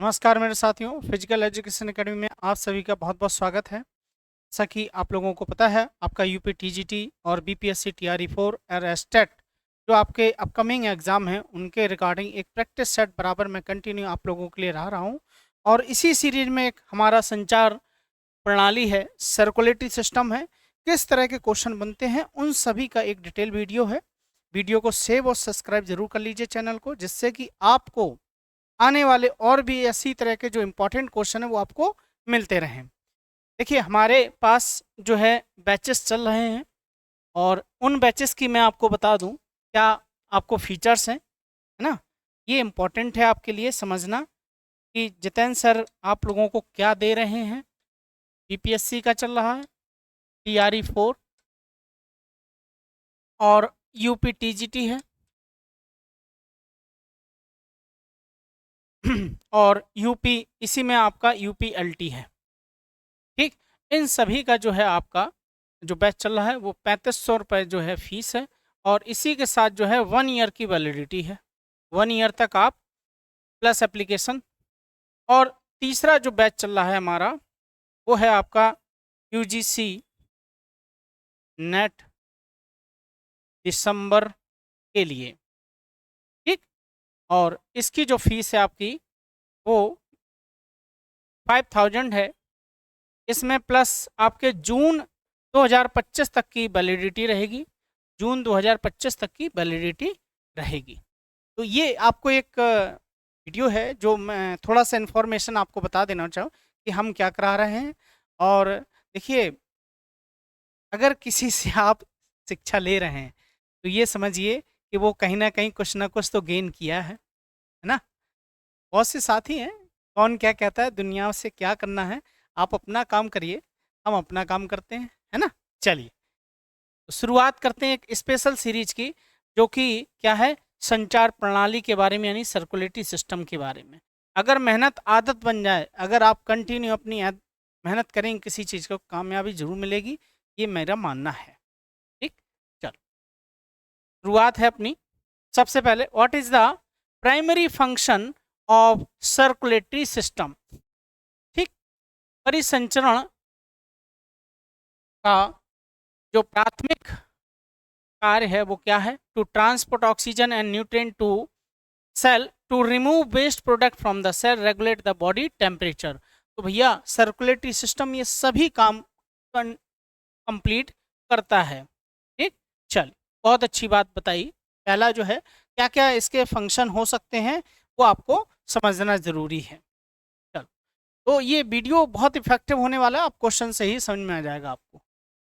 नमस्कार मेरे साथियों, फिजिकल एजुकेशन एकेडमी में आप सभी का बहुत बहुत स्वागत है। जैसा कि आप लोगों को पता है, आपका यूपी टीजीटी और बीपीएससी टीआरई 4 और एस्टेट जो आपके अपकमिंग एग्जाम हैं उनके रिगार्डिंग एक प्रैक्टिस सेट बराबर मैं कंटिन्यू आप लोगों के लिए रहा हूं। और इसी सीरीज में एक हमारा संचार प्रणाली है, सर्कुलेटरी सिस्टम है, किस तरह के क्वेश्चन बनते हैं उन सभी का एक डिटेल वीडियो है। वीडियो को सेव और सब्सक्राइब जरूर कर लीजिए चैनल को, जिससे कि आपको आने वाले और भी ऐसी तरह के जो इम्पोर्टेंट क्वेश्चन है वो आपको मिलते रहें। देखिए, हमारे पास जो है बैचेस चल रहे हैं, और उन बैचेस की मैं आपको बता दूं क्या आपको फीचर्स हैं, है ना। ये इम्पोर्टेंट है आपके लिए समझना कि जितेंद्र सर आप लोगों को क्या दे रहे हैं। बीपीएससी का चल रहा है, टीआरई 4 और यूपी टीजीटी है और यूपी, इसी में आपका यूपी एलटी है। ठीक, इन सभी का जो है आपका जो बैच चल रहा है वो 3500 रुपये जो है फीस है, और इसी के साथ जो है 1 ईयर की वैलिडिटी है। 1 ईयर तक आप प्लस एप्लीकेशन। और तीसरा जो बैच चल रहा है हमारा वो है आपका यूजीसी नेट दिसंबर के लिए। ठीक, और इसकी जो फीस है आपकी वो 5000 है। इसमें प्लस आपके जून 2025 तक की वैलिडिटी रहेगी। जून 2025 तक की वैलिडिटी रहेगी। तो ये आपको एक वीडियो है जो मैं थोड़ा सा इन्फॉर्मेशन आपको बता देना चाहूँ कि हम क्या करा रहे हैं। और देखिए, अगर किसी से आप शिक्षा ले रहे हैं तो ये समझिए कि वो कहीं ना कुछ तो गेन किया है ना। बहुत से साथी हैं, कौन क्या कहता है, दुनिया से क्या करना है, आप अपना काम करिए, हम अपना काम करते हैं, है ना। चलिए, तो शुरुआत करते हैं एक स्पेशल सीरीज की, जो कि क्या है, संचार प्रणाली के बारे में, यानी सर्कुलेटरी सिस्टम के बारे में। अगर मेहनत आदत बन जाए, अगर आप कंटिन्यू अपनी मेहनत करेंगे, किसी चीज़ को कामयाबी जरूर मिलेगी, ये मेरा मानना है। ठीक, चलो शुरुआत है अपनी। सबसे पहले, what is the primary function of circulatory system. ठीक, परिसंचरण का जो प्राथमिक कार्य है वो क्या है, to transport oxygen and nutrient to cell, to remove waste product from the cell, regulate the body temperature. तो भैया सर्कुलेटरी सिस्टम ये सभी काम कंप्लीट करता है। ठीक, चल, बहुत अच्छी बात बताई। पहला जो है, क्या क्या इसके फंक्शन हो सकते हैं वो आपको समझना जरूरी है। चलो, तो ये वीडियो बहुत इफेक्टिव होने वाला है, आप क्वेश्चन से ही समझ में आ जाएगा आपको।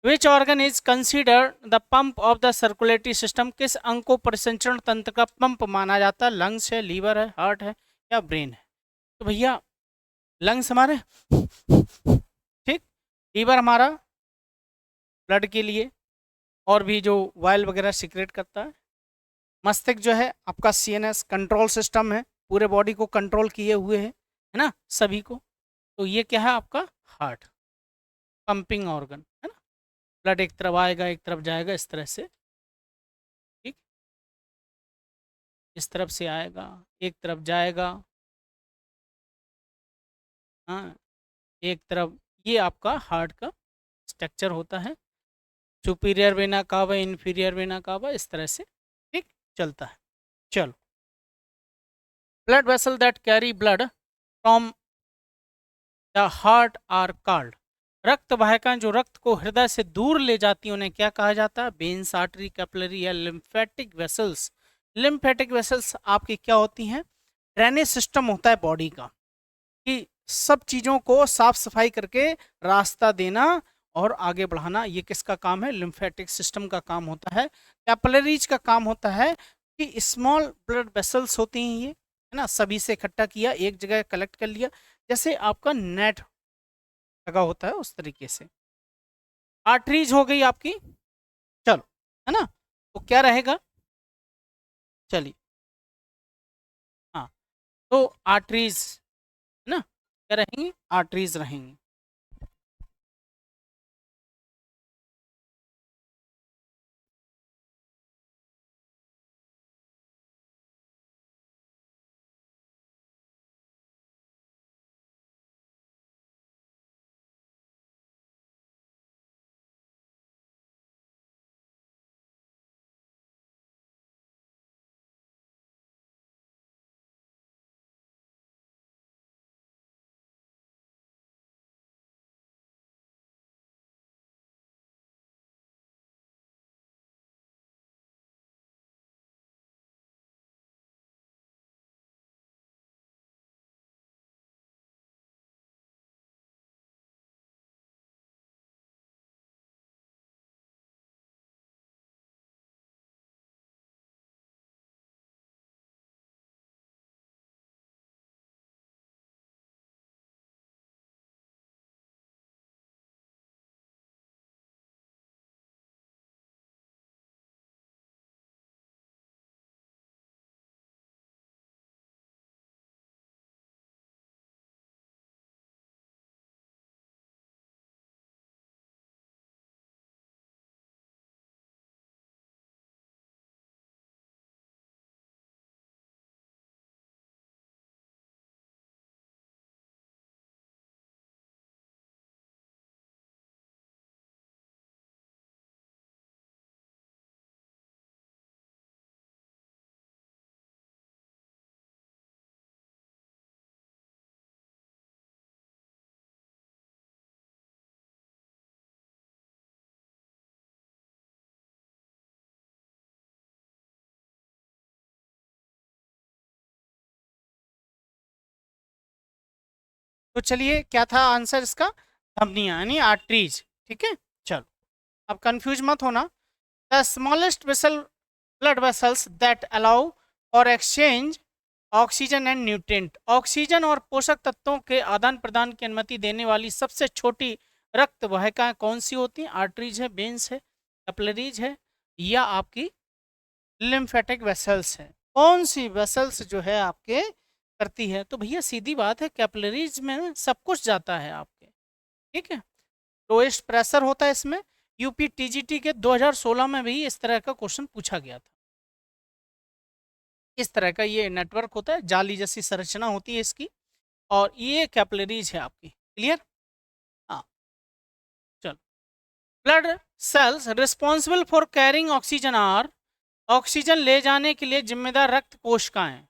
Which organ is consider the pump of the circulatory system. किस अंग को परिसंचरण तंत्र का पंप माना जाता है। लंग्स है, लीवर है, हार्ट है, या ब्रेन है। तो भैया लंग्स हमारे, ठीक, लीवर हमारा ब्लड के लिए और भी जो वायल वगैरह सिक्रेट करता है। मस्तिष्क जो है आपका सीएनएस कंट्रोल सिस्टम है, पूरे बॉडी को कंट्रोल किए हुए है ना, सभी को। तो ये क्या है आपका हार्ट, पंपिंग ऑर्गन है ना। ब्लड एक तरफ आएगा, एक तरफ जाएगा, इस तरह से। ठीक, इस तरफ से आएगा, एक तरफ जाएगा, हाँ, एक तरफ। ये आपका हार्ट का स्ट्रक्चर होता है। Superior vena cava, inferior vena cava, इस तरह से ठीक चलता है। चलो, blood vessel that carry blood from the heart are called. रक्त वाहिकाएं जो रक्त को हृदय से दूर ले जाती हैं उन्हें क्या कहा जाता है। वेन्स, आर्टरी, कैपिलरी या लिम्फेटिक वेसल्स। लिम्फेटिक वेसल्स आपकी क्या होती हैं, ड्रेनेज सिस्टम होता है बॉडी का, कि सब चीज़ों को साफ सफाई करके रास्ता देना और आगे बढ़ाना, ये किसका काम है, लिम्फेटिक सिस्टम का काम होता है। कैपिलरीज का काम होता है कि स्मॉल ब्लड वेसल्स होती हैं ये, है ना, सभी से इकट्ठा किया, एक जगह कलेक्ट कर लिया, जैसे आपका नेट लगा होता है उस तरीके से। आर्टरीज हो गई आपकी, चलो, है ना। तो क्या रहेगा, चलिए, हाँ, तो आर्टरीज, है ना, क्या रहेंगी, आर्टरीज रहेंगी। तो चलिए क्या था आंसर इसका, धमनियां यानी आर्टरीज। ठीक है, चलो अब कंफ्यूज मत होना। The smallest vessel blood vessels that allow for exchange oxygen and nutrient, oxygen और पोषक तत्वों के आदान प्रदान की अनुमति देने वाली सबसे छोटी रक्त वाहिकाएं कौन सी होती हैं? आर्टरीज है, वेन्स है, कैपिलरीज है, या आपकी लिम्फेटिक वेसल्स है। कौन सी वेसल्स जो है आपके करती है? तो भैया सीधी बात है, कैपिलरीज में सब कुछ जाता है आपके। ठीक है, लोएस्ट प्रेशर होता है इसमें। यूपी टीजीटी के 2016 में भी इस तरह का क्वेश्चन पूछा गया था। इस तरह का ये नेटवर्क होता है, जाली जैसी संरचना होती है इसकी, और ये कैपिलरीज है आपकी। क्लियर? हाँ, चलो। Blood cells responsible for carrying oxygen are, oxygen ले जाने के लिए जिम्मेदार रक्त कोशिकाएं,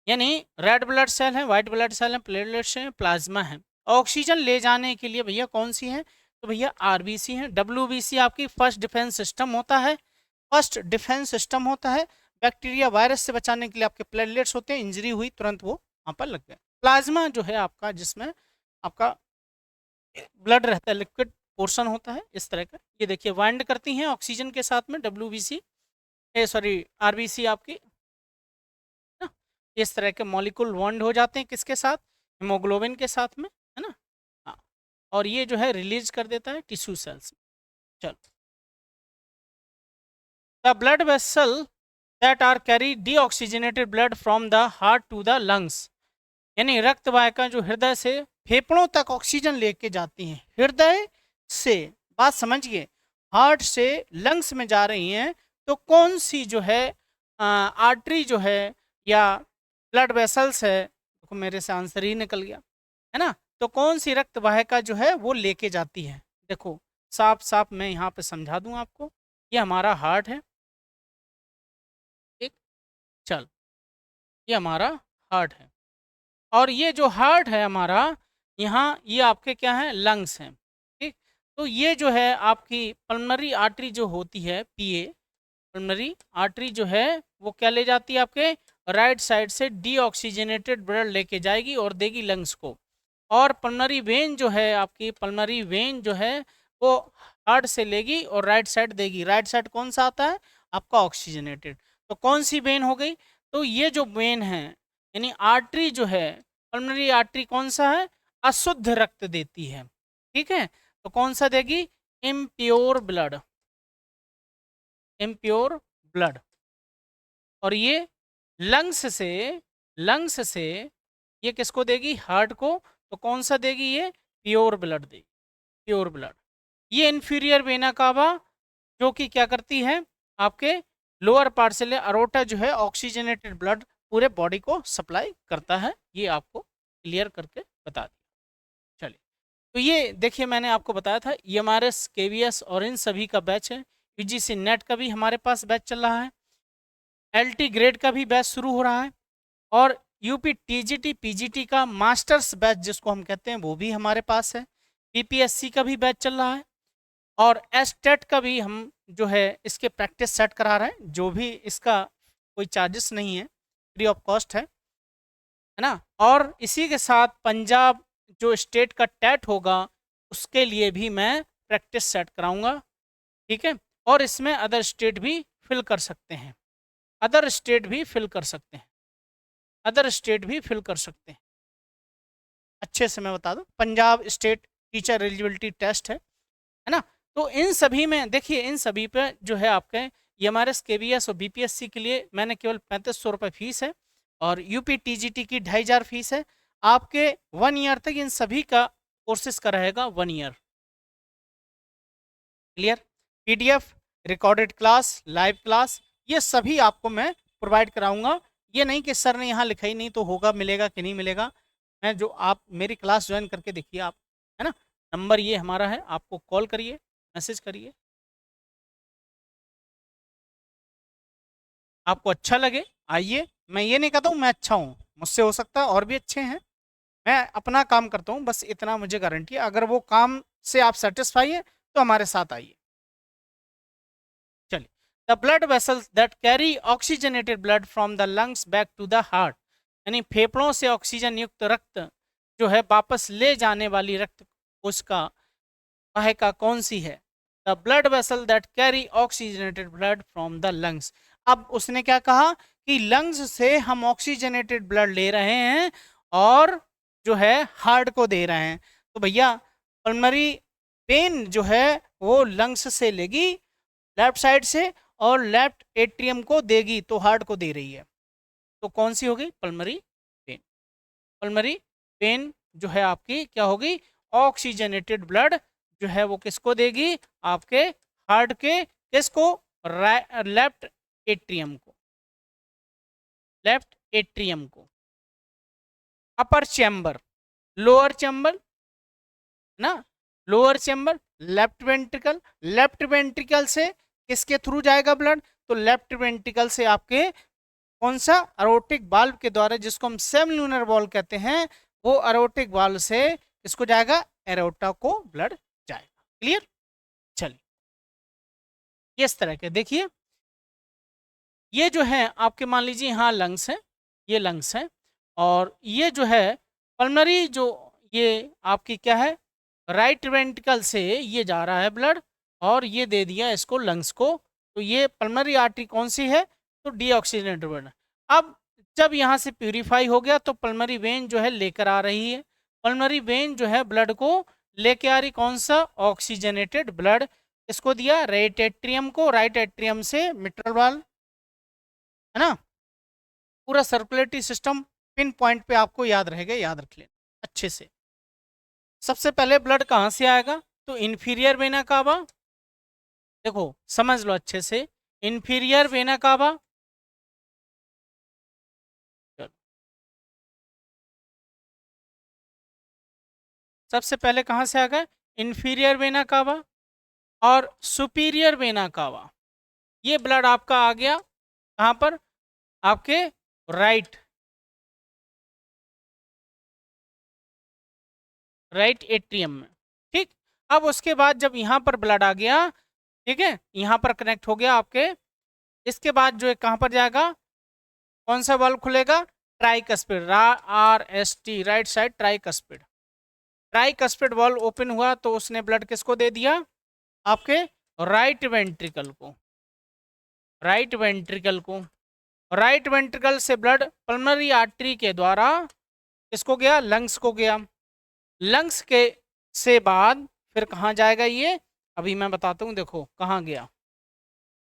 यानी रेड ब्लड सेल है, व्हाइट ब्लड सेल है, प्लेटलेट्स हैं, प्लाज्मा है। ऑक्सीजन ले जाने के लिए भैया कौन सी है? तो भैया आरबीसी है। डब्ल्यूबीसी आपकी फर्स्ट डिफेंस सिस्टम होता है, फर्स्ट डिफेंस सिस्टम होता है। बैक्टीरिया वायरस से बचाने के लिए आपके प्लेटलेट्स होते हैं, इंजरी हुई तुरंत वो वहाँ पर लग गए। प्लाज्मा जो है आपका, जिसमें आपका ब्लड रहता है, लिक्विड पोर्शन होता है इस तरह का। ये देखिए बाइंड करती हैं ऑक्सीजन के साथ में डब्ल्यूबीसी, सॉरी आरबीसी आपकी ना। इस तरह के मॉलिक्यूल बॉन्ड हो जाते हैं किसके साथ? हीमोग्लोबिन के साथ में, है ना। हाँ, और ये जो है रिलीज कर देता है टिश्यू सेल्स। चलो, the blood vessel that are carry deoxygenated blood from the heart to the lungs, यानी रक्त वाहिका जो हृदय से फेफड़ों तक ऑक्सीजन लेके जाती हैं। हृदय से, बात समझिए, हार्ट से लंग्स में जा रही हैं, तो कौन सी जो है आर्टरी जो है या ब्लड वेसल्स है? देखो मेरे से आंसर ही निकल गया, है ना। तो कौन सी रक्त वाहिका जो है वो लेके जाती है? देखो साफ साफ मैं यहाँ पे समझा दूं आपको। ये हमारा हार्ट है, ठीक, चल, ये हमारा हार्ट है, और ये जो हार्ट है हमारा, यहाँ ये आपके क्या है? लंग्स हैं। ठीक, तो ये जो है आपकी पल्मनरी आर्टरी जो होती है, पीए पल्मनरी आर्टरी जो है, वो क्या ले जाती है? आपके राइट साइड से डीऑक्सीजनेटेड ब्लड लेके जाएगी और देगी लंग्स को। और पल्मनरी वेन जो है आपकी, पल्मनरी वेन जो है वो हार्ट से लेगी और राइट साइड देगी। राइट साइड कौन सा आता है? आपका ऑक्सीजनेटेड। तो कौन सी वेन हो गई? तो ये जो वेन है यानी आर्टरी जो है, पल्मनरी आर्टरी कौन सा है? अशुद्ध रक्त देती है। ठीक है, तो कौन सा देगी? Impure blood, impure blood. और ये लंग्स से ये किसको देगी? हार्ट को। तो कौन सा देगी? ये प्योर ब्लड देगी, प्योर ब्लड। ये इंफीरियर वेना कावा जो कि क्या करती है? आपके लोअर पार्ट से ले अरोटा जो है ऑक्सीजनेटेड ब्लड पूरे बॉडी को सप्लाई करता है। ये आपको क्लियर करके बता दिया। चलिए, तो ये देखिए मैंने आपको बताया था EMRS, KVS और इन सभी का बैच है। UGC नेट का भी हमारे पास बैच चल रहा है, LT ग्रेड का भी बैच शुरू हो रहा है, और यूपी TGT PGT का मास्टर्स बैच जिसको हम कहते हैं वो भी हमारे पास है। PPSC का भी बैच चल रहा है, और STET का भी हम जो है इसके प्रैक्टिस सेट करा रहे हैं। जो भी इसका कोई चार्जेस नहीं है, फ्री ऑफ कॉस्ट है ना। और इसी के साथ पंजाब जो स्टेट का टेट होगा उसके लिए भी मैं प्रैक्टिस सेट कराऊंगा। ठीक है, और इसमें अदर स्टेट भी फिल कर सकते हैं, अदर स्टेट भी फिल कर सकते हैं, अदर स्टेट भी फिल कर सकते हैं। अच्छे से मैं बता दूं, Punjab state teacher eligibility test है ना। तो इन सभी में देखिए, इन सभी पे जो है आपके EMRS, KVS और BPSC के लिए मैंने केवल 3500 रुपये फीस है, और यूपी TGT की 2500 फीस है। आपके 1 ईयर तक इन सभी का कोर्सेज का रहेगा 1 year. Clear? PDF, recorded class, live class, ये सभी आपको मैं प्रोवाइड कराऊंगा। ये नहीं कि सर ने यहाँ लिखा ही नहीं तो होगा, मिलेगा कि नहीं मिलेगा। मैं जो आप मेरी क्लास ज्वाइन करके देखिए आप, है ना। नंबर ये हमारा है, आपको कॉल करिए, मैसेज करिए। आपको अच्छा लगे आइए। मैं ये नहीं कहता हूँ मैं अच्छा हूँ, मुझसे हो सकता है और भी अच्छे हैं। मैं अपना काम करता हूँ, बस इतना मुझे गारंटी है। अगर वो काम से आप सेटिस्फाई हैं तो हमारे साथ आइए। चलिए, the blood vessels that carry oxygenated blood from the lungs back to the heart, यानी फेफड़ों से ऑक्सीजन युक्त रक्त जो है वापस ले जाने वाली रक्त कोशिका वाहिका कौन सी है? The blood vessel that carry oxygenated blood from the lungs. अब उसने क्या कहा कि लंग्स से हम ऑक्सीजनेटेड ब्लड ले रहे हैं और जो है हार्ट को दे रहे हैं। तो भैया पल्मरी वेन जो है वो लंग्स से लेगी लेफ्ट साइड से और लेफ्ट एट्रियम को देगी, तो हार्ट को दे रही है। तो कौन सी होगी? Pulmonary when. पल्मरी वेन जो है आपकी क्या होगी? ऑक्सीजनेटेड ब्लड जो है वो किसको देगी? आपके हार्ट के किसको? लेफ्ट एट्रियम को, लेफ्ट एट्रियम को। अपर चैम्बर, लोअर चैम्बर ना, lower chamber, left ventricle. Left ventricle से किसके थ्रू जाएगा ब्लड? तो लेफ्ट वेंट्रिकल से आपके कौन सा? अरोटिक वाल्व के द्वारा, जिसको हम सेमिलुनर वॉल्व कहते हैं, वो अरोटिक वाल्व से किसको जाएगा? एरोटा को ब्लड जाएगा। क्लियर? चलिए इस तरह के देखिए, ये जो है आपके मान लीजिए यहाँ लंग्स है, ये लंग्स है, और ये जो है पल्मनरी, जो ये आपकी क्या है? राइट वेंट्रिकल से ये जा रहा है ब्लड और ये दे दिया इसको लंग्स को। तो ये पल्मनरी आर्टरी कौन सी है? तो डीऑक्सीजनेटेड ब्लड। अब जब यहाँ से प्यूरिफाई हो गया तो पल्मनरी वेन जो है लेकर आ रही है। पल्मनरी वेन जो है ब्लड को लेके आ रही, कौन सा? Oxygenated blood. इसको दिया राइट एट्रियम को, राइट एट्रियम से मिट्रल वाल्व, है ना। पूरा सर्कुलेटरी सिस्टम पिन पॉइंट पे आपको याद रहेगा, याद रख लेना अच्छे से। सबसे पहले ब्लड कहाँ से आएगा? तो इन्फीरियर वेना कावा। देखो समझ लो अच्छे से, इन्फीरियर वेना कावा। सबसे पहले कहाँ से आएगा? इन्फीरियर वेना कावा और सुपीरियर वेना कावा। ये ब्लड आपका आ गया कहाँ पर? आपके राइट एट्रियम में। ठीक, अब उसके बाद जब यहाँ पर ब्लड आ गया, ठीक है, यहाँ पर कनेक्ट हो गया आपके, इसके बाद जो है कहाँ पर जाएगा? कौन सा वाल्व खुलेगा? Tricuspid, RST, right side tricuspid. Tricuspid valve open हुआ तो उसने ब्लड किसको दे दिया? आपके राइट वेंट्रिकल को, राइट वेंट्रिकल को। राइट वेंट्रिकल से ब्लड पल्मनरी आर्टरी के द्वारा किसको गया? लंग्स को गया। लंग्स के से बाद फिर कहाँ जाएगा ये? अभी मैं बताता हूँ, देखो कहाँ गया।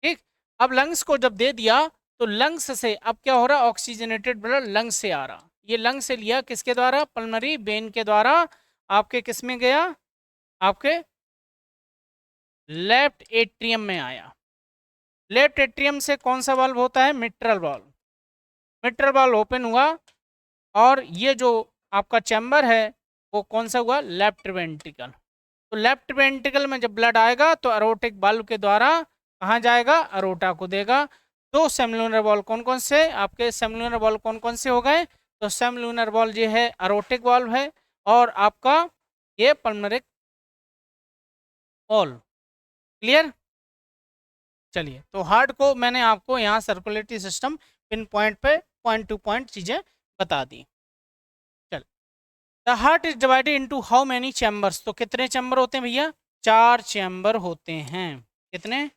ठीक, अब लंग्स को जब दे दिया तो लंग्स से अब क्या हो रहा? ऑक्सीजनेटेड ब्लड लंग्स से आ रहा। ये लंग्स से लिया किसके द्वारा? पल्मनरी वेन के द्वारा। आपके किस में गया? आपके लेफ्ट एट्रियम में आया। लेफ्ट एट्रियम से कौन सा वाल्व होता है? Mitral valve. Mitral valve open हुआ और ये जो आपका चैम्बर है वो कौन सा हुआ? Left ventricle. तो लेफ्ट वेंट्रिकल में जब ब्लड आएगा तो अरोटिक वाल्व के द्वारा कहाँ जाएगा? अरोटा को देगा। तो सेमिलुनर वाल्व कौन कौन से? आपके सेमिलुनर वाल्व कौन कौन से हो गए? तो सेमिलुनर वाल्व ये है अरोटिक वाल्व है और आपका ये पल्मनरी वाल्व। क्लियर? चलिए, तो हार्ट को मैंने आपको यहाँ सर्कुलेटरी सिस्टम पिन पॉइंट पे पॉइंट टू पॉइंट चीजें बता दी। चल, the heart is divided into how many chambers? तो कितने चैम्बर होते हैं भैया? 4 चैम्बर होते हैं। कितने?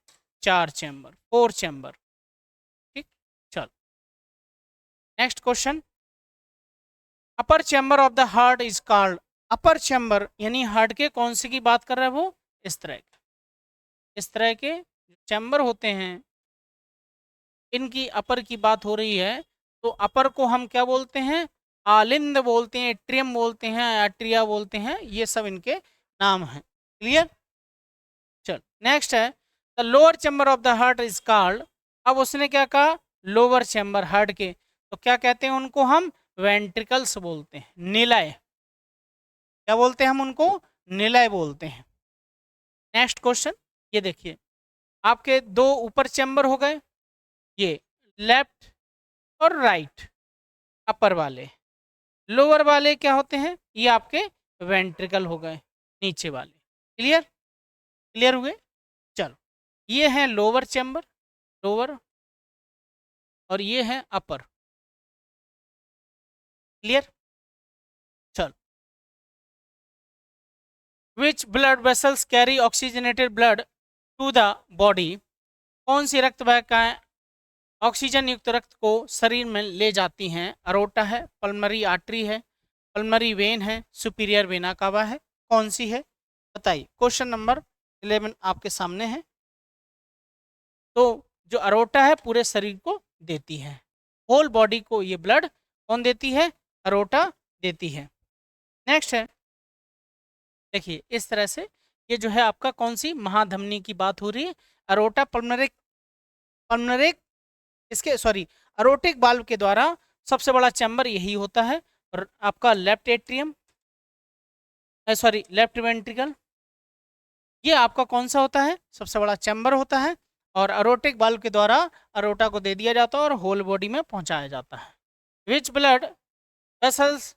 4 चैम्बर, 4 चैम्बर। ठीक, चल next question. Upper chamber of the heart is called? Upper chamber यानी हार्ट के कौन से की बात कर रहा है वो? इस तरह के, इस तरह के चैम्बर होते हैं, इनकी अपर की बात हो रही है। तो अपर को हम क्या बोलते हैं? आलिंद बोलते हैं, एट्रियम बोलते हैं, एट्रिया बोलते हैं, ये सब इनके नाम हैं। क्लियर? चल नेक्स्ट है, the lower chamber of the heart is called? अब उसने क्या कहा? लोअर चैम्बर हार्ट के, तो क्या कहते हैं उनको? हम वेंट्रिकल्स बोलते हैं, निलय। क्या बोलते हैं हम उनको? निलय बोलते हैं। नेक्स्ट क्वेश्चन, ये देखिए, आपके 2 ऊपर चैम्बर हो गए, ये लेफ्ट और राइट अपर वाले। लोअर वाले क्या होते हैं? ये आपके वेंट्रिकल हो गए, नीचे वाले। क्लियर? क्लियर हुए? चलो, ये है लोअर चैम्बर, लोअर, और ये है अपर। क्लियर? चलो, which blood vessels carry oxygenated blood to the body, कौन सी रक्त वाहिकाएं ऑक्सीजन युक्त रक्त को शरीर में ले जाती हैं? अरोटा है, पल्मरी आर्टरी है, पल्मरी वेन है, सुपीरियर वेना कावा है, कौन सी है बताइए। क्वेश्चन नंबर 11 आपके सामने है। तो जो अरोटा है पूरे शरीर को देती है, होल बॉडी को ये ब्लड कौन देती है? अरोटा देती है। नेक्स्ट है, देखिए इस तरह से ये जो है आपका कौन सी महाधमनी की बात हो रही है? अरोटा पल्मरिक, पल्मरिक इसके सॉरी अरोटिक वाल्व के द्वारा सबसे बड़ा चैम्बर यही होता है। और आपका left atrium sorry left ventricle, ये आपका कौन सा होता है? सबसे बड़ा चैम्बर होता है। और अरोटिक वाल्व के द्वारा अरोटा को दे दिया जाता है और होल बॉडी में पहुंचाया जाता है। Which blood vessels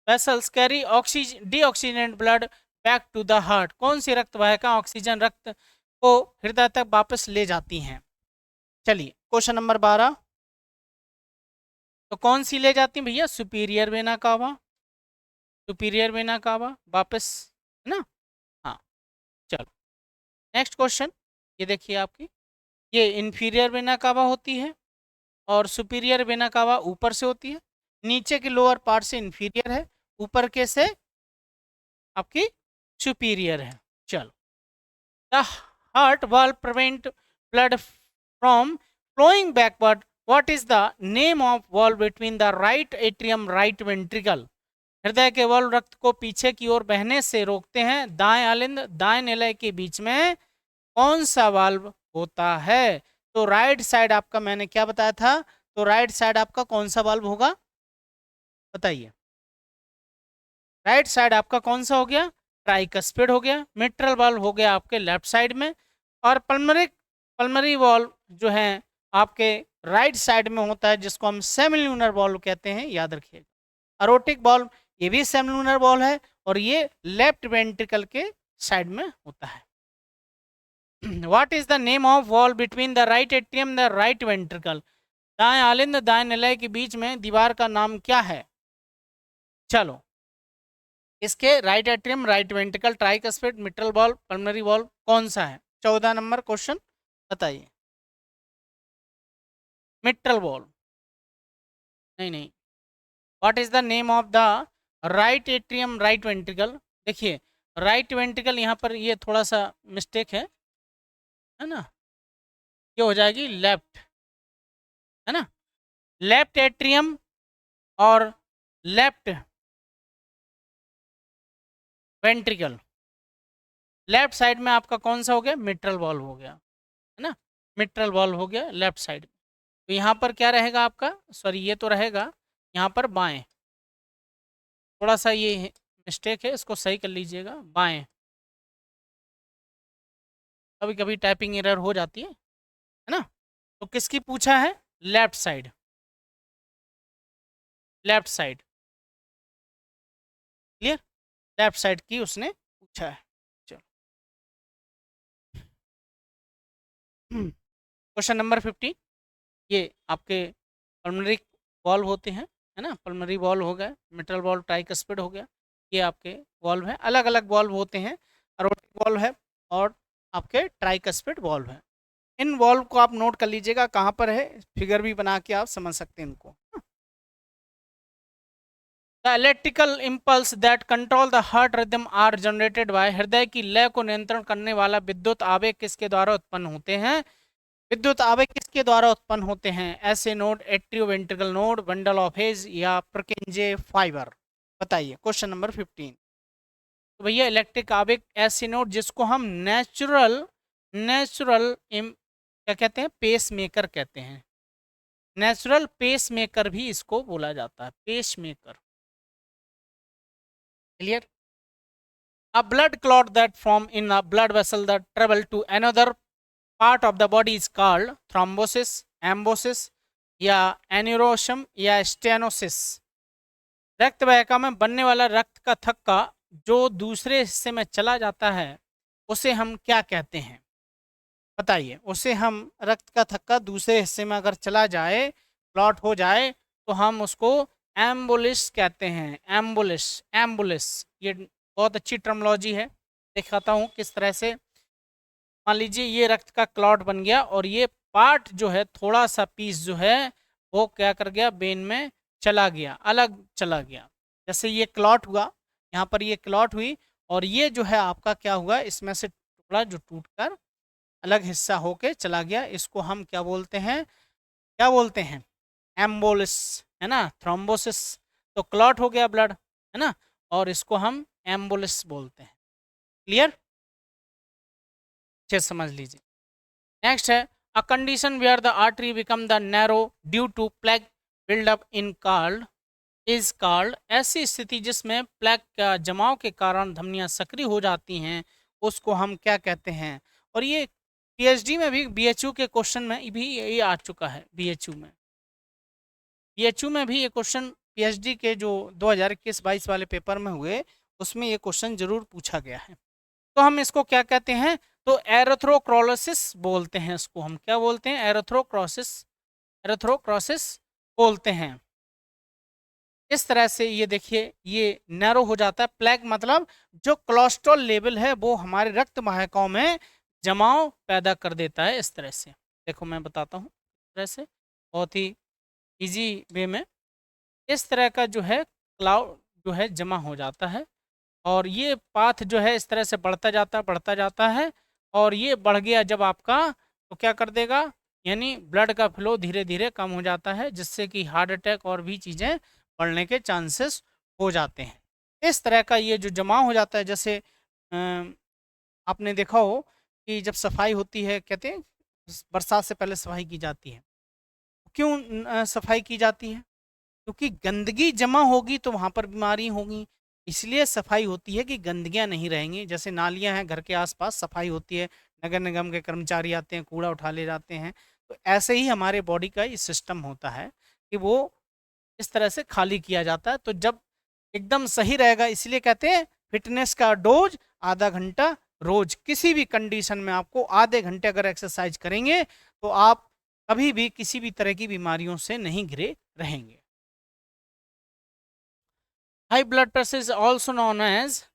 vessels carry oxygen deoxygenated blood back to the heart, कौन सी रक्त वाहिका ऑक्सीजन रक्त को हृदय तक वापस ले जाती हैं? चलिए क्वेश्चन नंबर 12, तो कौन सी ले जाती हैं भैया? सुपीरियर वेना कावा, सुपीरियर वेना कावा वापस, है ना? हाँ चलो नेक्स्ट क्वेश्चन, ये देखिए आपकी ये इन्फीरियर वेना कावा होती है और सुपीरियर वेना कावा ऊपर से होती है। नीचे के लोअर पार्ट से इन्फीरियर है, ऊपर के से आपकी सुपीरियर है। चलो, the heart wall prevent blood from flowing backward, what is the name of wall between the right atrium right ventricle, हृदय के वॉल्व रक्त को पीछे की ओर बहने से रोकते हैं, दाएं आलिंद दाएं निलय के बीच में कौन सा वाल्व होता है? तो राइट साइड आपका मैंने क्या बताया था? तो राइट साइड आपका कौन सा वाल्व होगा बताइए। राइट साइड आपका कौन सा हो गया? ट्राइकस्पिड हो गया। मिट्रल वाल्व हो गया आपके लेफ्ट साइड में। और पल्मरी वाल्व जो है आपके राइट साइड में होता है, जिसको हम सेमिल्यूनर वाल्व कहते हैं, याद रखिएगा। अरोटिक वाल्व ये भी सेमिल्यूनर वाल्व है और ये लेफ्ट वेंट्रिकल के साइड में होता है। What is the name of wall between the right atrium the right ventricle, दाएं आलिंद दाएं निलय के बीच में दीवार का नाम क्या है? चलो, इसके right atrium right ventricle tricuspid mitral valve pulmonary valve कौन सा है? 14 नंबर क्वेश्चन बताइए। मिट्रल वॉल्व नहीं, what is the name of the right atrium right ventricle? देखिए राइट वेंट्रिकल यहाँ पर ये थोड़ा सा मिस्टेक है ना, ये हो जाएगी लेफ्ट, है ना? लेफ्ट एट्रियम और लेफ्ट वेंट्रिकल, लेफ्ट साइड में आपका कौन सा हो गया? मिट्रल वॉल्व हो गया, है ना? मिट्रल वॉल्व हो गया लेफ्ट साइड। तो यहाँ पर क्या रहेगा आपका? सॉरी ये तो रहेगा यहाँ पर बाएं, थोड़ा सा ये मिस्टेक है, इसको सही कर लीजिएगा। बाएं, कभी कभी टाइपिंग एरर हो जाती है ना? तो किसकी पूछा है? Left side, left side clear, left side की उसने पूछा है। चलो क्वेश्चन नंबर 15, ये आपके पल्मोनरी वॉल्व होते हैं, है ना? पल्मोनरी वॉल्व हो गया, मिट्रल वॉल्व ट्राइकस्पिड हो गया, ये आपके वॉल्व हैं। अलग अलग वॉल्व होते हैं, अरोटिक वॉल्व है और आपके ट्राइकस्पिड वॉल्व है। इन वॉल्व को आप नोट कर लीजिएगा कहाँ पर है, फिगर भी बना के आप समझ सकते हैं इनको। The electrical impulse that control the heart rhythm are generated by, हृदय की लय को नियंत्रण करने वाला विद्युत आवेग किसके द्वारा उत्पन्न होते हैं? विद्युत आवेग किसके द्वारा उत्पन्न होते हैं? S A node, atrioventricular node, bundle of His या प्रोकेंजे फाइबर, बताइए। क्वेश्चन नंबर 15, तो भैया इलेक्ट्रिक आवेग ऐसे नोड जिसको हम नेचुरल क्या कहते हैं? पेस मेकर कहते हैं। नेचुरल पेस मेकर भी इसको बोला जाता है, pacemaker, clear? A blood clot that form in a blood vessel that travel to another part of the body is called thrombosis, embosis या एन्यूरोशम या स्टेनोसिस। रक्त वाहिका में बनने वाला रक्त का थक्का जो दूसरे हिस्से में चला जाता है उसे हम क्या कहते हैं? बताइए। उसे हम रक्त का थक्का दूसरे हिस्से में अगर चला जाए, क्लॉट हो जाए, तो हम उसको एम्बुलिस कहते हैं। एम्बुलिस, एम्बुलिस ये बहुत अच्छी टर्मोलॉजी है, दिखाता हूँ किस तरह से। मान लीजिए ये रक्त का क्लॉट बन गया और ये पार्ट जो है, थोड़ा सा पीस जो है वो क्या कर गया, वेन में चला गया, अलग चला गया। जैसे ये क्लॉट हुआ, यहाँ पर ये क्लॉट हुई और ये जो है आपका क्या हुआ, इसमें से टुकड़ा जो टूटकर अलग हिस्सा होके चला गया, इसको हम क्या बोलते हैं, क्या बोलते हैं, एम्बोलिस, है ना, थ्रोम्बोसिस। तो क्लॉट हो गया ब्लड, है ना, और इसको हम एम्बोलिस बोलते हैं। क्लियर, अच्छे समझ लीजिए। नेक्स्ट है a condition where the artery become the narrow due to plaque buildup in called is called. ऐसी स्थिति जिसमें प्लेग का जमाव के कारण धमनियां सक्रिय हो जाती हैं उसको हम क्या कहते हैं। और ये पीएचडी में भी, बीएचयू के क्वेश्चन में भी ये आ चुका है। बीएचयू में भी ये क्वेश्चन, पीएचडी के जो 2021-22 वाले पेपर में हुए उसमें ये क्वेश्चन जरूर पूछा गया है। तो हम इसको क्या कहते हैं, तो एरेथ्रोक्रोसिस बोलते हैं। इसको हम क्या बोलते हैं, एरेथ्रोक्रोसिस बोलते हैं। इस तरह से ये देखिए ये नैरो हो जाता है। प्लेग मतलब जो कोलेस्ट्रॉल लेवल है वो हमारे रक्त वाहिकाओं में जमाव पैदा कर देता है। इस तरह से देखो मैं बताता हूँ, इस तरह से बहुत ही इजी वे में इस तरह का जो है क्लाउड जो है जमा हो जाता है और ये पाथ जो है इस तरह से बढ़ता जाता है और ये बढ़ गया जब आपका, तो क्या कर देगा, यानी ब्लड का फ्लो धीरे धीरे कम हो जाता है जिससे कि हार्ट अटैक और भी चीज़ें बढ़ने के चांसेस हो जाते हैं। इस तरह का ये जो जमा हो जाता है, जैसे आपने देखा हो कि जब सफाई होती है, कहते हैं बरसात से पहले सफाई की जाती है। क्यों सफाई की जाती है, क्योंकि गंदगी जमा होगी तो वहाँ पर बीमारी होगी, इसलिए सफाई होती है कि गंदगियाँ नहीं रहेंगी। जैसे नालियाँ हैं घर के आसपास, सफाई होती है, नगर निगम के कर्मचारी आते हैं, कूड़ा उठा ले जाते हैं। तो ऐसे ही हमारे बॉडी का ये सिस्टम होता है कि वो इस तरह से खाली किया जाता है। तो जब एकदम सही रहेगा, इसलिए कहते हैं फिटनेस का डोज आधा घंटा रोज। किसी भी कंडीशन में आपको आधे घंटे अगर एक्सरसाइज करेंगे तो आप कभी भी किसी भी तरह की बीमारियों से नहीं घिरे रहेंगे। High blood pressure is also known as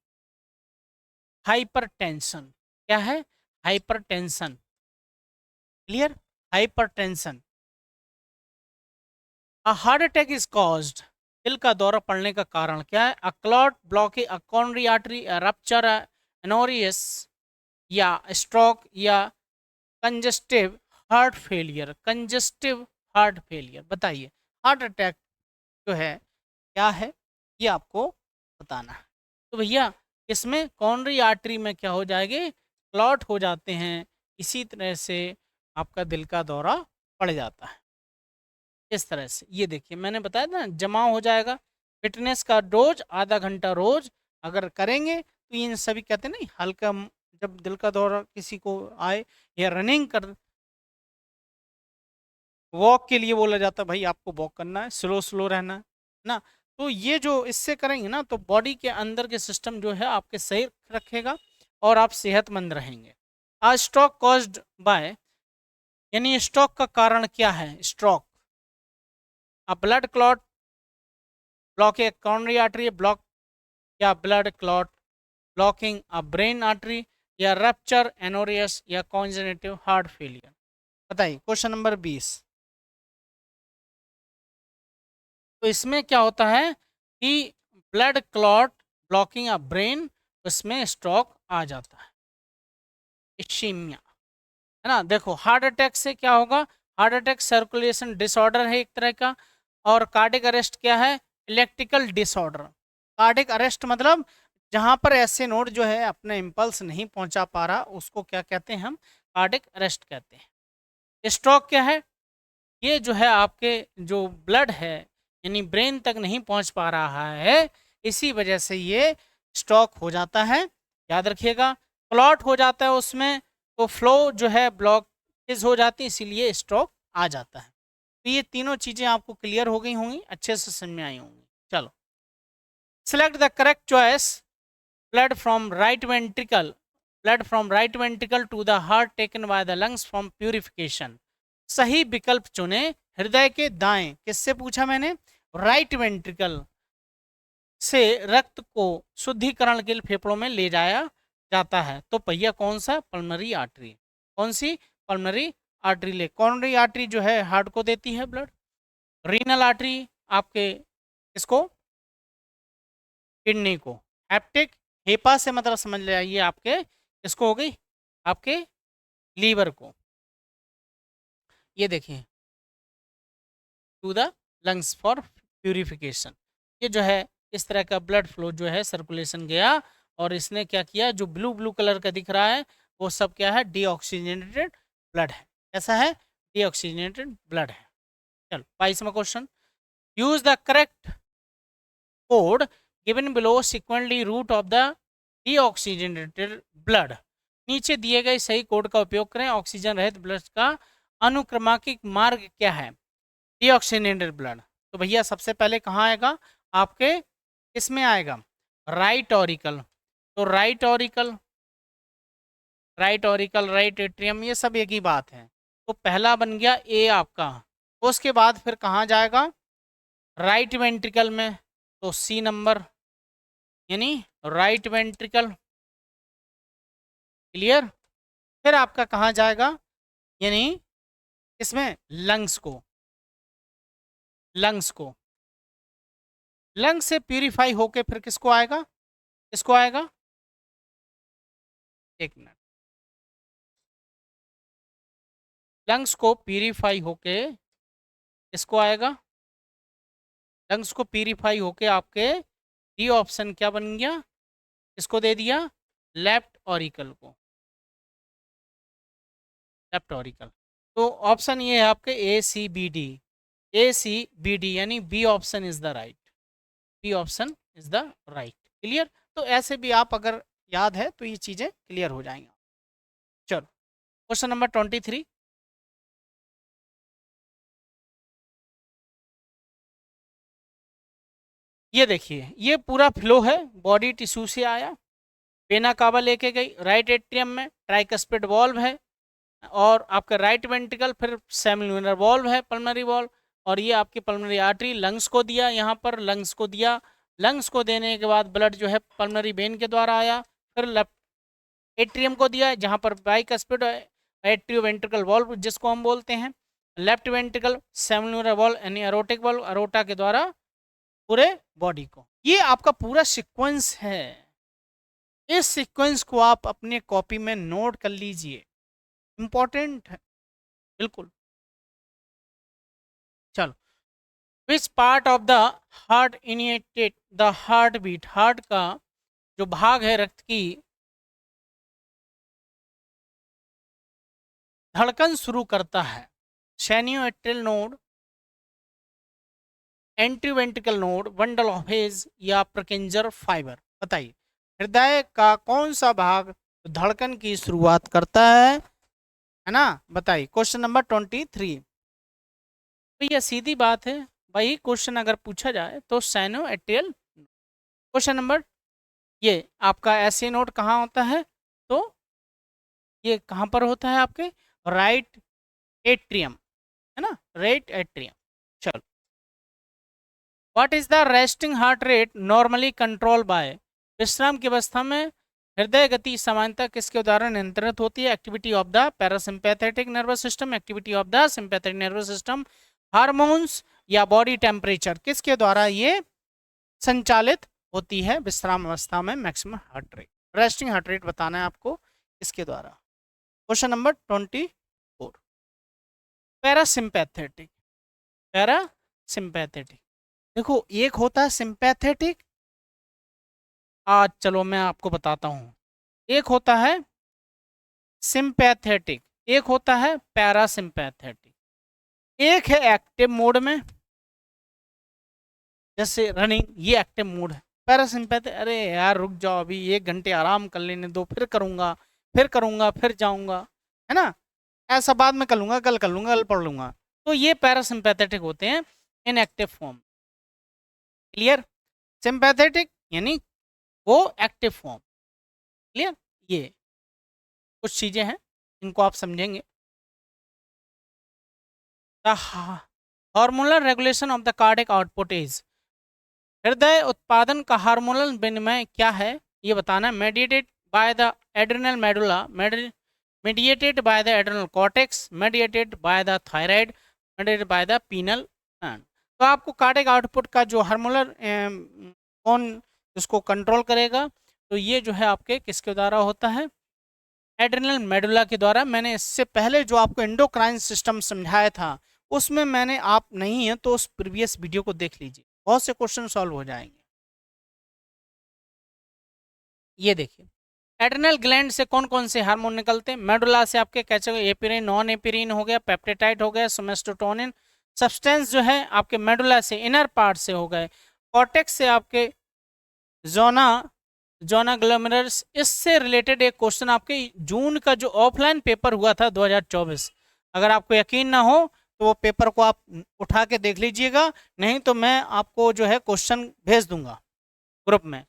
hypertension. क्या है, hypertension. Clear, hypertension. A heart attack is caused, दिल का दौरा पड़ने का कारण क्या है, a clot, blockage, a coronary artery, rupture, aneurysm, या स्ट्रोक, या congestive heart failure. Congestive heart failure, बताइए हार्ट अटैक जो है क्या है, ये आपको बताना है। तो भैया इसमें कॉर्नरी आर्टरी में क्या हो जाएंगे, क्लॉट हो जाते हैं, इसी तरह से आपका दिल का दौरा पड़ जाता है। इस तरह से ये देखिए मैंने बताया था ना, जमा हो जाएगा। फिटनेस का डोज आधा घंटा रोज अगर करेंगे तो इन सभी कहते हैं नहीं, हल्का जब दिल का दौरा किसी को आए या रनिंग कर, वॉक के लिए बोला जाता है भाई आपको वॉक करना है, स्लो स्लो रहना है ना। तो ये जो इससे करेंगे ना तो बॉडी के अंदर के सिस्टम जो है आपके सही रखेगा और आप सेहतमंद रहेंगे। आज स्ट्रोक कॉज्ड बाय, यानी स्ट्रोक का कारण क्या है, stroke a blood clot, blocking coronary artery block, या blood clot blocking a brain artery, या रप्चर, एनोरियस, या कॉन्जेनिटिव हार्ट फेलियर। बताइए क्वेश्चन नंबर 20। तो इसमें क्या होता है कि blood clot blocking a brain, उसमें स्ट्रोक आ जाता है, इश्मीमिया, है ना। देखो हार्ट अटैक से क्या होगा, हार्ट अटैक सर्कुलेशन डिसऑर्डर है एक तरह का, और कार्डिक अरेस्ट क्या है, इलेक्ट्रिकल डिसऑर्डर। कार्डिक अरेस्ट मतलब जहां पर ऐसे नोड जो है अपने इम्पल्स नहीं पहुंचा पा रहा, उसको क्या कहते हैं हम, कार्डिक अरेस्ट कहते हैं। स्ट्रोक क्या है, ये जो है आपके जो ब्लड है यानी ब्रेन तक नहीं पहुंच पा रहा है, इसी वजह से ये स्ट्रोक हो जाता है। याद रखिएगा, क्लॉट हो जाता है उसमें तो फ्लो जो है ब्लॉकेज हो जाती है, इसीलिए स्ट्रोक आ जाता है। तो ये तीनों चीज़ें आपको क्लियर हो गई होंगी, अच्छे से समझ में आई होंगी। चलो, select the correct choice, blood from right ventricle, blood from right ventricle to the heart taken by the lungs from purification. सही विकल्प चुने, हृदय के दाएं, किससे पूछा मैंने, राइट वेंट्रिकल से रक्त को शुद्धिकरण के लिए फेफड़ों में ले जाया जाता है तो पहिया कौन सा? Pulmonary artery. कौन सी? पल्मोनरी आर्टरी ले। कॉरोनरी आर्टरी जो है हार्ट को देती है ब्लड। रीनल आर्टरी आपके इसको, किडनी को। हेप्टिक, हेपा से मतलब समझ ले आइए आपके इसको हो गई आपके लीवर को। ये देखिए to the lungs for purification. ये जो है इस तरह का ब्लड फ्लो जो है सर्कुलेशन गया और इसने क्या किया, जो ब्लू ब्लू कलर का दिख रहा है वो सब क्या है? डीऑक्सीजनेटेड ब्लड है। कैसा है? डीऑक्सीजनेटेड ब्लड है। चलो 22वां question, use the correct code given below sequentially route of the deoxygenated blood. नीचे दिए गए सही कोड का उपयोग करें, ऑक्सीजन रहित ब्लड का अनुक्रमांकित मार्ग क्या है? Deoxygenated blood. तो भैया सबसे पहले कहाँ आएगा? आपके इसमें आएगा राइट ऑरिकल। तो right auricle, right auricle, right atrium, ये सब एक ही बात है। तो पहला बन गया ए आपका। उसके बाद फिर कहाँ जाएगा? राइट वेंट्रिकल में, तो सी नंबर यानी राइट वेंट्रिकल। क्लियर? फिर आपका कहाँ जाएगा? यानी इसमें लंग्स को, लंग्स को, लंग्स से प्यूरिफाई होके फिर किसको आएगा? इसको आएगा। एक मिनट, लंग्स को प्यूरिफाई होके इसको आएगा। लंग्स को प्यूरिफाई होके आपके डी ऑप्शन क्या बन गया? इसको दे दिया लेफ्ट ऑरिकल को, लेफ्ट ऑरिकल। तो ऑप्शन ये है आपके A C B D, A C B D यानी B option is the right, B option is the right. Clear? तो ऐसे भी आप अगर याद है तो ये चीजें क्लियर हो जाएंगी। चलो क्वेश्चन नंबर 23, ये देखिए ये पूरा फ्लो है, बॉडी टिश्यू से आया, वेना कावा लेके गई, राइट एट्रियम में ट्राइकस्पिड वॉल्व है और आपका राइट वेंट्रिकल, फिर सेमिलुनर वॉल्व है, पल्मोनरी वॉल्व, और ये आपकी पल्मोनरी आर्टरी लंग्स को दिया, यहाँ पर लंग्स को दिया। लंग्स को देने के बाद ब्लड जो है पल्मोनरी वेन के द्वारा आया, फिर लेफ्ट एट्रियम को दिया जहाँ पर बाइकस्पिड एट्रियो वेंट्रिकल वॉल्व जिसको हम बोलते हैं, लेफ्ट वेंट्रिकल, सेमिलुनर वॉल्व यानी एरोटिक वॉल्व, अरोटा के द्वारा पूरे बॉडी को। ये आपका पूरा सीक्वेंस है। इस सीक्वेंस को आप अपने कॉपी में नोट कर लीजिए, इंपॉर्टेंट है बिल्कुल। चलो, which part of the heart initiate the heart beat? Heart का जो भाग है रक्त की धड़कन शुरू करता है, sinoatrial node, atrioventricular node, bundle of His या प्रकेंजर फाइबर? बताइए हृदय का कौन सा भाग धड़कन की शुरुआत करता है ना? बताइए क्वेश्चन नंबर 23। तो यह सीधी बात है भाई, क्वेश्चन अगर पूछा जाए तो सैनियोएट्रियल। क्वेश्चन नंबर, ये आपका ऐसे नोड कहाँ होता है? तो ये कहाँ पर होता है? आपके राइट एट्रियम, है ना, राइट एट्रियम। चलो, what is the resting heart rate normally control by? विश्राम की अवस्था में हृदय गति सामान्यतः किसके द्वारा नियंत्रित होती है? Activity of the parasympathetic nervous system, activity of the sympathetic nervous system, hormones या बॉडी टेम्परेचर, किसके द्वारा ये संचालित होती है विश्राम अवस्था में maximum heart rate? Resting heart rate बताना है आपको इसके द्वारा। Question number 24, parasympathetic, parasympathetic. देखो एक होता है सिंपैथेटिक, आज चलो मैं आपको बताता हूँ, एक होता है सिंपैथेटिक, एक होता है पैरासिम्पैथेटिक। एक है एक्टिव मोड में, जैसे रनिंग, ये एक्टिव मोड है। पैरासिम्पैथिक, अरे यार रुक जाओ अभी 1 घंटे आराम कर लेने दो, फिर करूँगा, फिर करूँगा, फिर जाऊँगा, है ना, ऐसा बाद में कर लूँगा, कल कर लूँगा, कल पढ़ लूँगा। तो ये पैरासिम्पैथेटिक होते हैं इन एक्टिव फॉर्म। क्लियर? सिंपैथेटिक यानी वो एक्टिव फॉर्म। क्लियर? ये कुछ चीजें हैं इनको आप समझेंगे। The hormonal regulation of the cardiac output is, हृदय उत्पादन का हार्मोनल विनिमय क्या है ये बताना है। Mediated by the adrenal medulla, mediated by the adrenal cortex, mediated by the thyroid, mediated by the pineal gland. तो आपको कार्डियक आउटपुट का जो हार्मोनल कौन इसको कंट्रोल करेगा, तो ये जो है आपके किसके द्वारा होता है, एड्रेनल मेडुला के द्वारा। मैंने इससे पहले जो आपको एंडोक्राइन सिस्टम समझाया था उसमें मैंने, आप नहीं है तो उस प्रीवियस वीडियो को देख लीजिए, बहुत से क्वेश्चन सॉल्व हो जाएंगे। ये देखिए एड्रेनल ग्लैंड से कौन कौन से हार्मोन निकलते हैं, मेडुला से आपके कैसे एपिरिन, नॉन एपिरिन हो गया, पेप्टिडाइड हो गया, सोमेस्टोटोनिन सब्सटेंस जो है आपके मेडुला से इनर पार्ट से हो गए, कॉर्टेक्स से आपके जोना ग्लोमेरुलस। इससे रिलेटेड एक क्वेश्चन आपके जून का जो ऑफलाइन पेपर हुआ था 2024, अगर आपको यकीन ना हो तो वो पेपर को आप उठा के देख लीजिएगा, नहीं तो मैं आपको जो है क्वेश्चन भेज दूंगा ग्रुप में।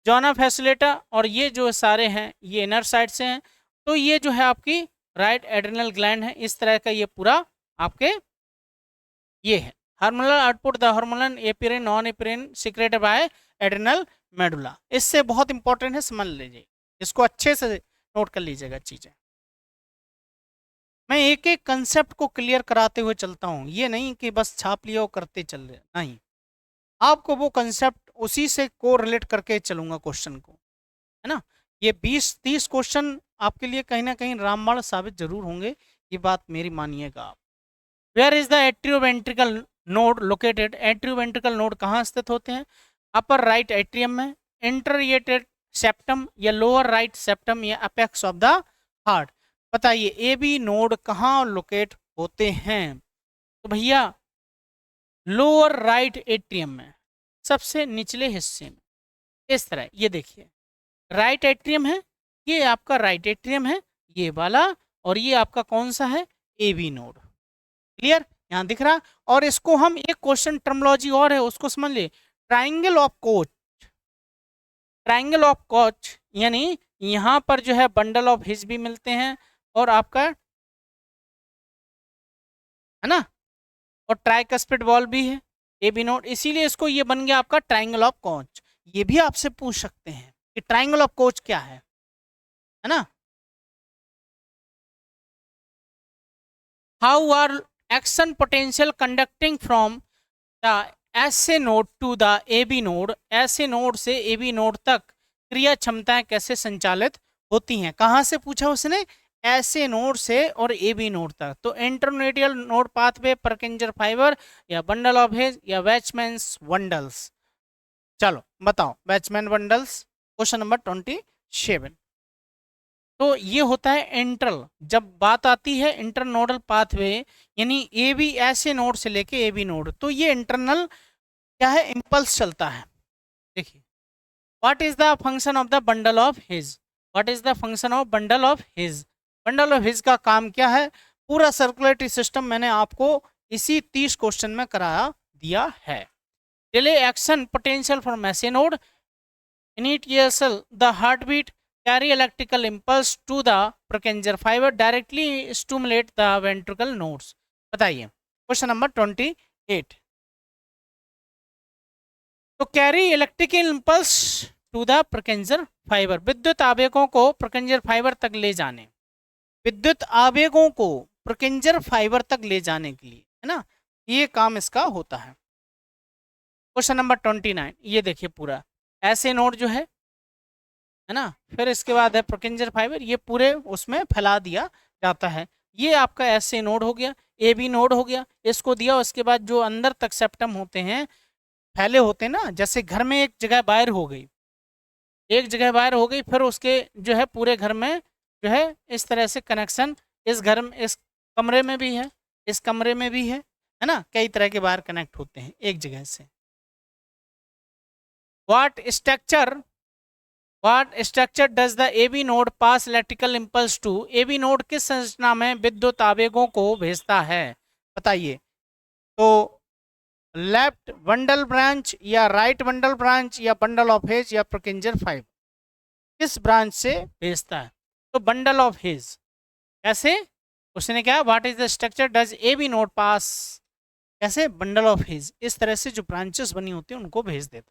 जोना फैसिलेटा और ये जो सारे हैं ये इनर साइड से हैं, तो ये जो है आपकी राइट एड्रेनल ग्लैंड है। इस तरह का ये पूरा आपके ये है hormonal output, the hormonal epinephrine, non epinephrine secreted by adrenal medulla. इससे बहुत इंपॉर्टेंट है, समझ लीजिए, इसको अच्छे से नोट कर लीजिएगा चीजें। मैं एक एक कंसेप्ट को क्लियर कराते हुए चलता हूँ, ये नहीं कि बस छाप लिया और करते चल रहे, नहीं, आपको वो कंसेप्ट उसी से को रिलेट करके चलूंगा क्वेश्चन को, है ना। ये 20-30 क्वेश्चन आपके लिए कहीं ना कहीं रामबाण साबित जरूर होंगे, ये बात मेरी मानिएगा आप। Where is the atrioventricular node located, atrioventricular node कहाँ स्थित होते हैं, अपर राइट एट्रियम में, इंटरएटेड सेप्टम या लोअर राइट सेप्टम या अपेक्स ऑफ द हार्ट। बताइए ए बी नोड कहाँ लोकेट होते हैं, तो भैया लोअर राइट एट्रियम में, सबसे निचले हिस्से में। इस तरह ये देखिए राइट एट्रियम है, ये आपका राइट एट्रियम है ये वाला, और ये आपका कौन सा है, ए बी नोड। क्लियर, यहाँ दिख रहा। और इसको हम एक क्वेश्चन टर्मोलॉजी और है उसको समझ ले, triangle of coach. Triangle of coach यानी यहाँ पर जो है बंडल ऑफ हिज भी मिलते हैं और आपका है ना, और ट्राइकस्पिड वॉल भी है ए बी नोड, इसीलिए इसको ये बन गया आपका ट्राइंगल ऑफ कोच। ये भी आपसे पूछ सकते हैं कि ट्राइंगल ऑफ कोच क्या है ना। How are action potential conducting from the S A node to the A B node, S A node से ए बी नोड तक क्रिया क्षमताएं कैसे संचालित होती हैं। कहाँ से पूछा उसने, ऐसे नोड से और ए बी नोड तक। तो इंटरनेडियल नोड पाथवे, परकिंजर फाइबर या बंडल ऑफ हेज या वेचमैन्स बंडल्स। चलो बताओ वेचमैन बंडल्स, क्वेश्चन नंबर 27। तो ये होता है इंटरल, जब बात आती है इंटरनोडल पाथवे यानी ए बी ऐसे नोड से लेके ए बी नोड, तो ये इंटरनल क्या है, इंपल्स चलता है। देखिए what is the function of the bundle of his, what is the function of bundle of his, bundle of his का काम क्या है, पूरा सर्कुलेटरी सिस्टम मैंने आपको इसी 30 क्वेश्चन में करा दिया है। डिले एक्शन पोटेंशियल फ्रॉम ऐसे node, initial the heartbeat, carry electrical impulse to the Purkinje fiber, directly stimulate the ventricle nodes। बताइए क्वेश्चन नंबर 28। तो carry electrical impulse to the Purkinje fibre, विद्युत आवेगों को Purkinje फाइबर तक ले जाने, विद्युत आवेगों को Purkinje फाइबर तक ले जाने के लिए, है ना, ये काम इसका होता है। क्वेश्चन नंबर 29, ये देखिए पूरा ऐसे नोड जो है ना, फिर इसके बाद है Purkinje फाइबर, ये पूरे उसमें फैला दिया जाता है। ये आपका ऐसे नोड हो गया, ए बी नोड हो गया, इसको दिया। उसके बाद जो अंदर तक सेप्टम होते हैं फैले होते हैं ना, जैसे घर में एक जगह वायर हो गई, एक जगह वायर हो गई, फिर उसके जो है पूरे घर में जो है इस तरह से कनेक्शन, इस घर में, इस कमरे में भी है, इस कमरे में भी है ना, कई तरह के वायर कनेक्ट होते हैं एक जगह से। What structure does the AB node pass electrical impulse to? AB node किस संरचना में विद्युत आवेगों को भेजता है, बताइए। तो लेफ्ट बंडल ब्रांच या राइट बंडल ब्रांच या बंडल ऑफ हेज या Purkinje फाइबर, किस ब्रांच से भेजता है, तो बंडल ऑफ हेज। कैसे, उसने क्या, what is the structure does AB node pass, कैसे, बंडल ऑफ हेज, इस तरह से जो ब्रांचेस बनी होती हैं उनको भेज देता,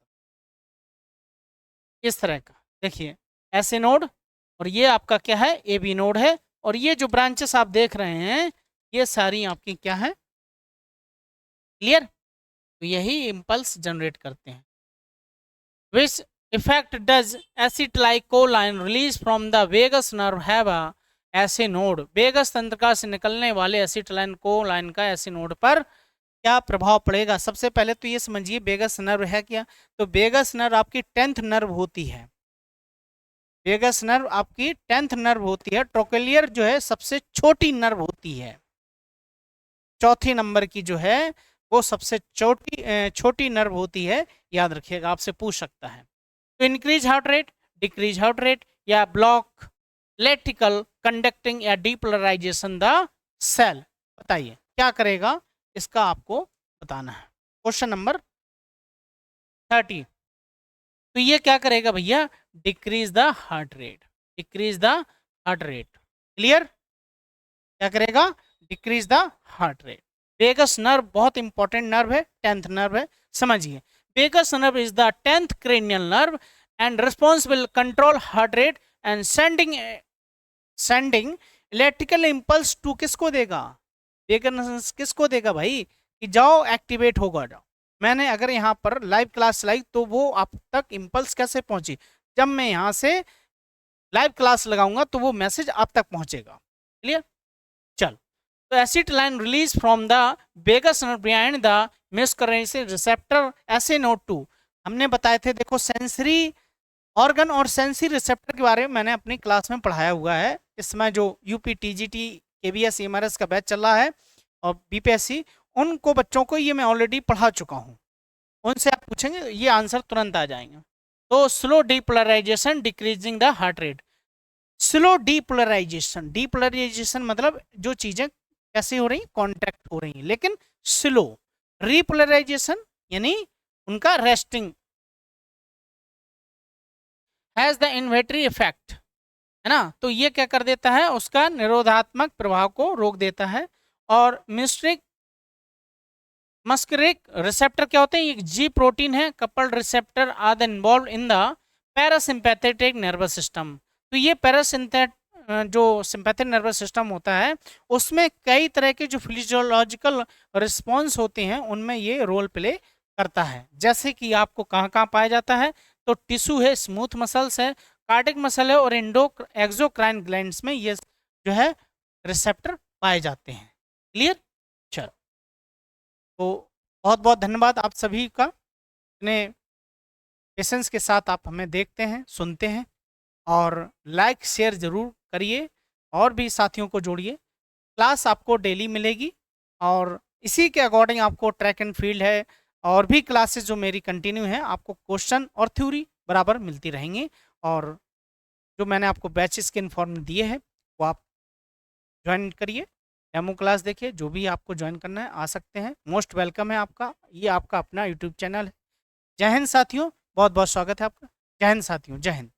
इस तरह का। देखिए ऐसे नोड और ये आपका क्या है, ए बी नोड है। और ये जो ब्रांचेस आप देख रहे हैं ये सारी आपकी क्या है, क्लियर। तो यही इम्पल्स जनरेट करते हैं। Which effect does acetylcholine release from the vagus nerve have a S A node. Vagus तंत्रिका से निकलने वाले एसिटाइलकोलाइन का ऐसे नोड पर क्या प्रभाव पड़ेगा। सबसे पहले तो ये समझिए वेगस नर्व है क्या। तो वेगस नर्व आपकी 10th नर्व होती है। वेगस नर्व आपकी 10th नर्व होती है। ट्रोकेलियर जो है सबसे छोटी नर्व होती है, चौथी नंबर की जो है वो सबसे छोटी नर्व होती है, याद रखिएगा, आपसे पूछ सकता है। तो increase heart rate, decrease heart rate, या ब्लॉक इलेक्ट्रिकल कंडक्टिंग या डीपोलराइजेशन द सेल, बताइए क्या करेगा, इसका आपको बताना है। Question number 30। तो ये क्या करेगा भैया, decrease the heart rate, decrease the heart rate, clear. क्या करेगा, decrease the heart rate. Vagus nerve बहुत इंपॉर्टेंट नर्व है, 10th नर्व है, समझिए। Vagus nerve is the 10th cranial nerve and responsible control heart rate and sending electrical impulse to किसको देगा, vagus किसको देगा भाई, कि जाओ एक्टिवेट होगा। मैंने अगर यहाँ पर लाइव क्लास चलाई तो वो आप तक इम्पल्स कैसे पहुंची, जब मैं यहाँ से लाइव क्लास लगाऊंगा तो वो मैसेज आप तक पहुंचेगा, क्लियर। चल, तो acetylcholine release from the vagus nerve behind the muscarinic receptor S A node 2। हमने बताए थे, देखो सेंसरी ऑर्गन और सेंसरी रिसेप्टर के बारे में मैंने अपनी क्लास में पढ़ाया हुआ है। इसमें जो यूपी टीजीटी केवीएस एमआरएस का बैच चल रहा है और बीपीएससी, उनको बच्चों को ये मैं ऑलरेडी पढ़ा चुका हूँ। उनसे आप पूछेंगे ये आंसर तुरंत आ जाएंगे। तो slow depolarisation decreasing the heart rate. Slow depolarisation, depolarisation मतलब जो चीजें कैसे हो रही, कॉन्ट्रैक्ट हो रही हैं, लेकिन स्लो। रिपोलराइजेशन यानी उनका रेस्टिंग। हैज द इन्वेटरी इफेक्ट, है ना। तो ये क्या कर देता है, उसका निरोधात्मक प्रभाव को रोक देता है। और मस्करिक रिसेप्टर क्या होते हैं, एक जी प्रोटीन है, coupled receptor are involved in the parasympathetic nervous system. तो ये जो सिंपैथिक नर्वस सिस्टम होता है उसमें कई तरह के जो फिजियोलॉजिकल रिस्पॉन्स होते हैं उनमें ये रोल प्ले करता है। जैसे कि आपको कहाँ कहाँ पाया जाता है, तो टिश्यू है, स्मूथ मसल्स है, कार्डिक मसल है, और एक्सोक्राइन ग्लैंड्स में ये जो है रिसेप्टर पाए जाते हैं, क्लियर। चलो, तो बहुत बहुत धन्यवाद आप सभी का, इतने पेशेंस के साथ आप हमें देखते हैं, सुनते हैं, और लाइक शेयर ज़रूर करिए और भी साथियों को जोड़िए। क्लास आपको डेली मिलेगी और इसी के अकॉर्डिंग आपको ट्रैक एंड फील्ड है और भी क्लासेस जो मेरी कंटिन्यू हैं, आपको क्वेश्चन और थ्योरी बराबर मिलती रहेंगी। और जो मैंने आपको बैचेस के इन्फॉर्म दिए हैं वो आप ज्वाइन करिए, डेमो क्लास देखिए, जो भी आपको ज्वाइन करना है आ सकते हैं, मोस्ट वेलकम है आपका। ये आपका अपना यूट्यूब चैनल है। जय हिंद साथियों, बहुत बहुत स्वागत है आपका। जय हिंद साथियों, जय हिंद।